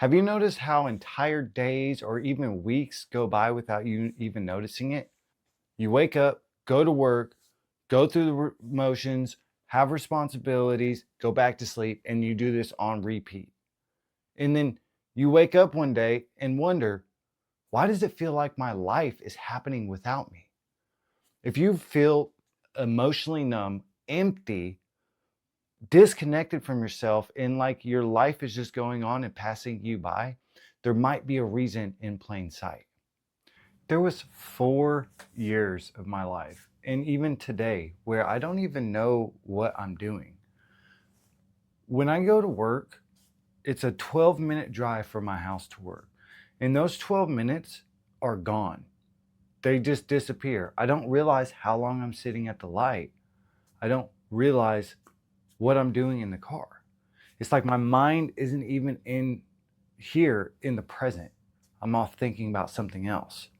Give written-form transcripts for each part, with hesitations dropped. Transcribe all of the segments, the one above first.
Have you noticed how entire days or even weeks go by without you even noticing it? You wake up, go to work, go through the motions, have responsibilities, go back to sleep, and you do this on repeat. And then you wake up one day and wonder, why does it feel like my life is happening without me? If you feel emotionally numb, empty, disconnected from yourself, and like your life is just going on and passing you by, there might be a reason in plain sight. There was 4 years of my life, and even today, where I don't even know what I'm doing. When I go to work, it's a 12-minute drive from my house to work. And those 12 minutes are gone. They just disappear. I don't realize how long I'm sitting at the light. I don't realize what I'm doing in the car. It's like my mind isn't even in here in the present. I'm off thinking about something else.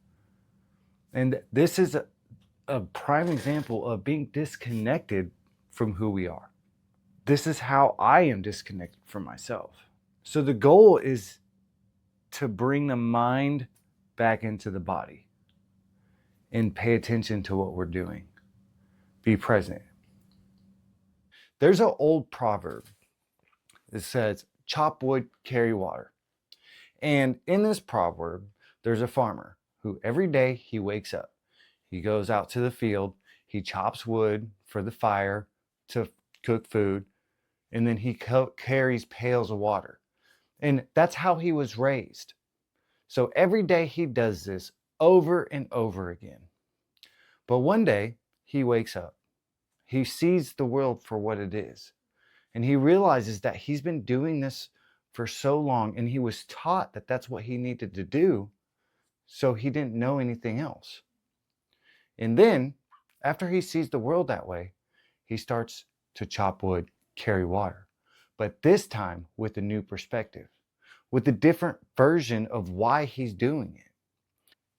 And this is a prime example of being disconnected from who we are. This is how I am disconnected from myself. So the goal is to bring the mind back into the body and pay attention to what we're doing. Be present. There's an old proverb that says, chop wood, carry water. And in this proverb, there's a farmer who every day he wakes up. He goes out to the field, he chops wood for the fire to cook food, and then he carries pails of water. And that's how he was raised. So every day he does this over and over again. But one day he wakes up. He sees the world for what it is. And he realizes that he's been doing this for so long, and he was taught that that's what he needed to do. So he didn't know anything else. And then after he sees the world that way, he starts to chop wood, carry water. But this time with a new perspective, with a different version of why he's doing it.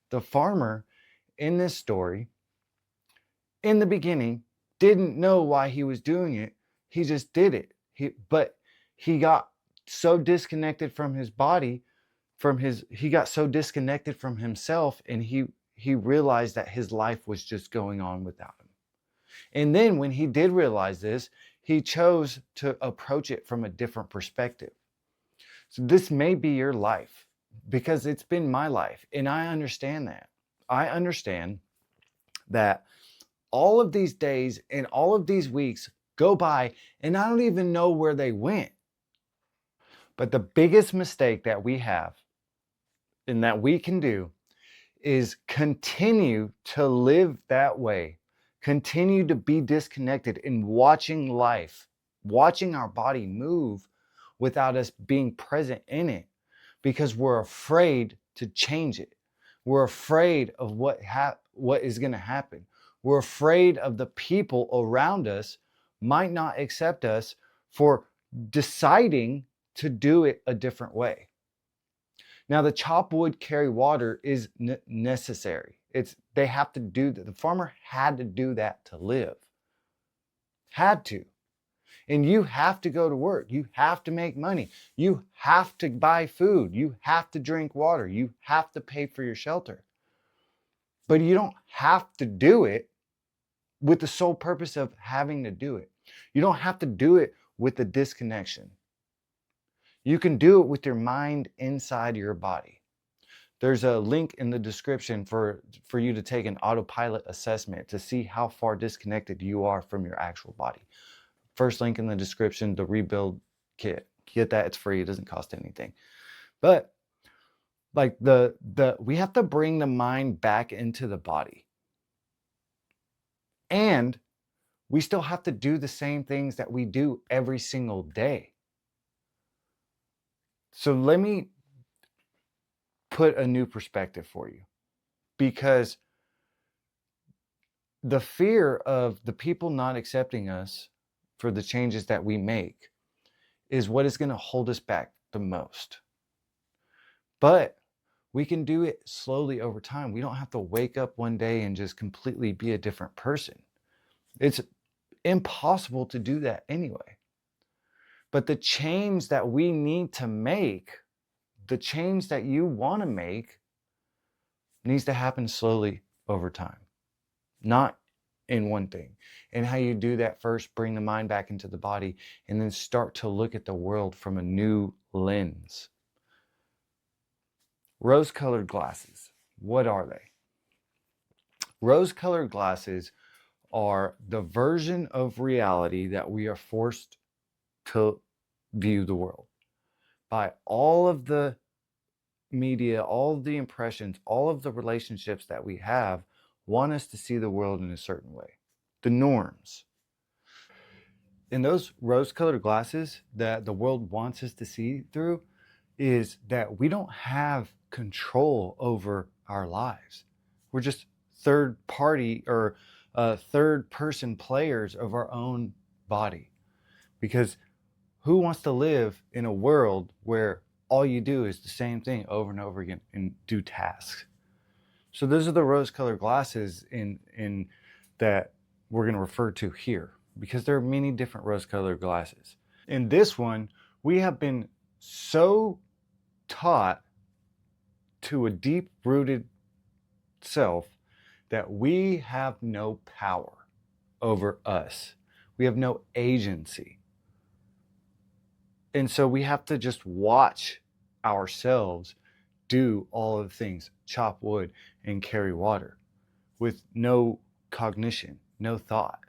The farmer in this story, in the beginning, didn't know why he was doing it. He just did it. But he got so disconnected from his body, he got so disconnected from himself, and he realized that his life was just going on without him. And then when he did realize this, he chose to approach it from a different perspective. So this may be your life, because it's been my life, and I understand that. I understand that all of these days and all of these weeks go by, and I don't even know where they went. But the biggest mistake that we have and that we can do is continue to live that way, continue to be disconnected in watching life, watching our body move without us being present in it, because we're afraid to change it. We're afraid of what is going to happen. We're afraid of the people around us might not accept us for deciding to do it a different way. Now, the chop wood, carry water is necessary. They have to do that. The farmer had to do that to live. Had to. And you have to go to work. You have to make money. You have to buy food. You have to drink water. You have to pay for your shelter. But you don't have to do it with the sole purpose of having to do it. You don't have to do it with the disconnection. You can do it with your mind inside your body. There's a link in the description for you to take an autopilot assessment to see how far disconnected you are from your actual body. First link in the description, the rebuild kit. Get that, it's free, it doesn't cost anything. But like we have to bring the mind back into the body. And we still have to do the same things that we do every single day. So let me put a new perspective for you, because the fear of the people not accepting us for the changes that we make is what is going to hold us back the most. But we can do it slowly over time. We don't have to wake up one day and just completely be a different person. It's impossible to do that anyway. But the change that we need to make the change that you want to make needs to happen slowly over time, not in one thing. And how you do that: first, bring the mind back into the body, and then start to look at the world from a new lens. Rose-colored glasses. What are they? Rose-colored glasses are the version of reality that we are forced to view the world by all of the media, all of the impressions, all of the relationships that we have want us to see the world in a certain way. The norms. In those rose-colored glasses that the world wants us to see through is that we don't have control over our lives. We're just third party or third person players of our own body. Because who wants to live in a world where all you do is the same thing over and over again and do tasks? So those are the rose-colored glasses in that we're going to refer to here, because there are many different rose-colored glasses. In this one, we have been so taught to a deep-rooted self that we have no power over us. We have no agency. And so we have to just watch ourselves do all of the things, chop wood and carry water, with no cognition, no thought.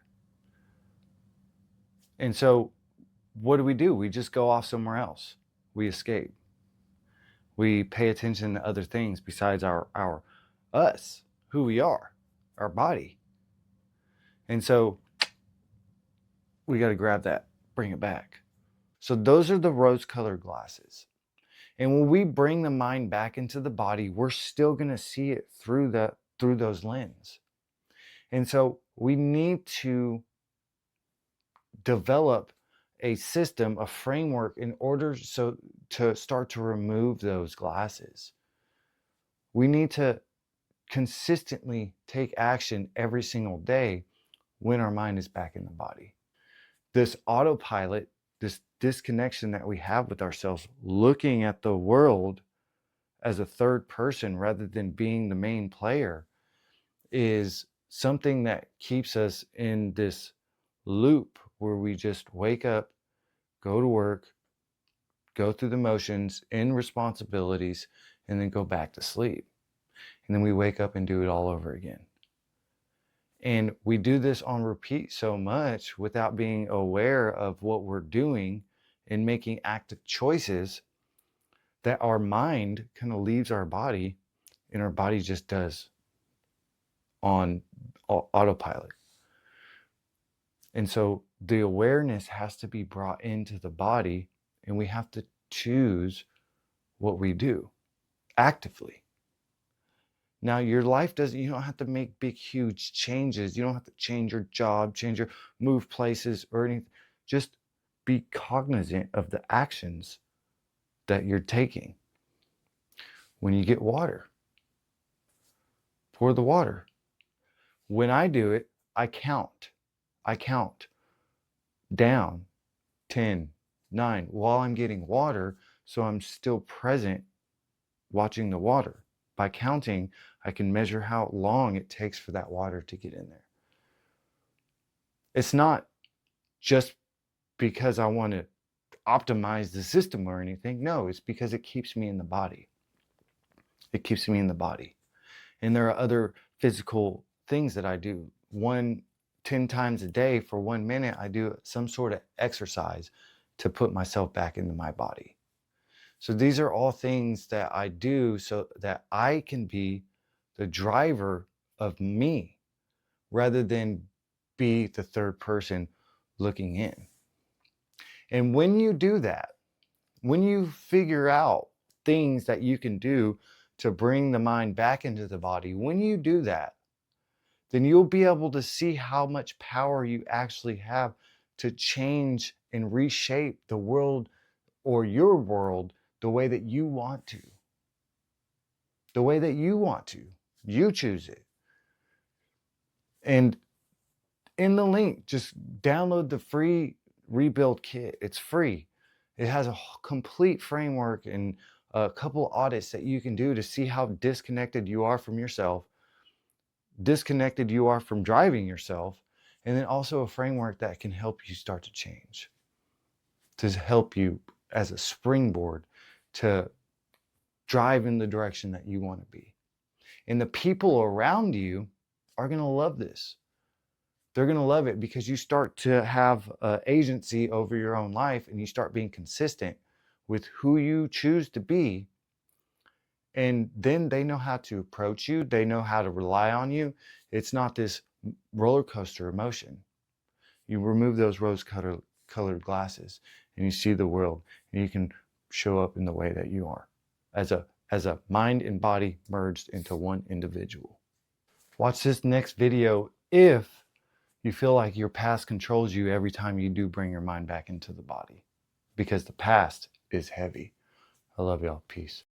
And so what do? We just go off somewhere else. We escape. We pay attention to other things besides our us, who we are, our body. And so we got to grab that, bring it back. So those are the rose-colored glasses. And when we bring the mind back into the body, we're still going to see it through those lenses. And so we need to develop a system, a framework, in order to start to remove those glasses. We need to consistently take action every single day when our mind is back in the body. This autopilot, this disconnection that we have with ourselves, looking at the world as a third person rather than being the main player, is something that keeps us in this loop where we just wake up, go to work, go through the motions, end responsibilities, and then go back to sleep. And then we wake up and do it all over again. And we do this on repeat so much without being aware of what we're doing and making active choices, that our mind kind of leaves our body and our body just does on autopilot. And so the awareness has to be brought into the body, and we have to choose what we do actively. Now, your life you don't have to make big, huge changes. You don't have to change your job, move places or anything. Just be cognizant of the actions that you're taking. When you get water, pour the water. When I do it, I count down 10, 9 while I'm getting water, so I'm still present watching the water. By counting, I can measure how long it takes for that water to get in there. It's not just because I want to optimize the system or anything. No, it's because it keeps me in the body. It keeps me in the body. And there are other physical things that I do. 10 times a day for 1 minute, I do some sort of exercise to put myself back into my body. So these are all things that I do so that I can be the driver of me rather than be the third person looking in. And when you do that, when you figure out things that you can do to bring the mind back into the body, when you do that, then you'll be able to see how much power you actually have to change and reshape the world, or your world, the way that you want to. The way that you want to. You choose it. And in the link, just download the free rebuild kit. It's free. It has a complete framework and a couple audits that you can do to see how disconnected you are from yourself, disconnected you are from driving yourself, and then also a framework that can help you start to change, to help you as a springboard to drive in the direction that you want to be. And the people around you are going to love this. They're going to love it because you start to have agency over your own life, and you start being consistent with who you choose to be. And then they know how to approach you. They know how to rely on you. It's not this roller coaster emotion. You remove those rose-colored glasses and you see the world, and you can show up in the way that you are as a mind and body merged into one individual. Watch this next video if you feel like your past controls you every time you do bring your mind back into the body, because the past is heavy. I love y'all. Peace.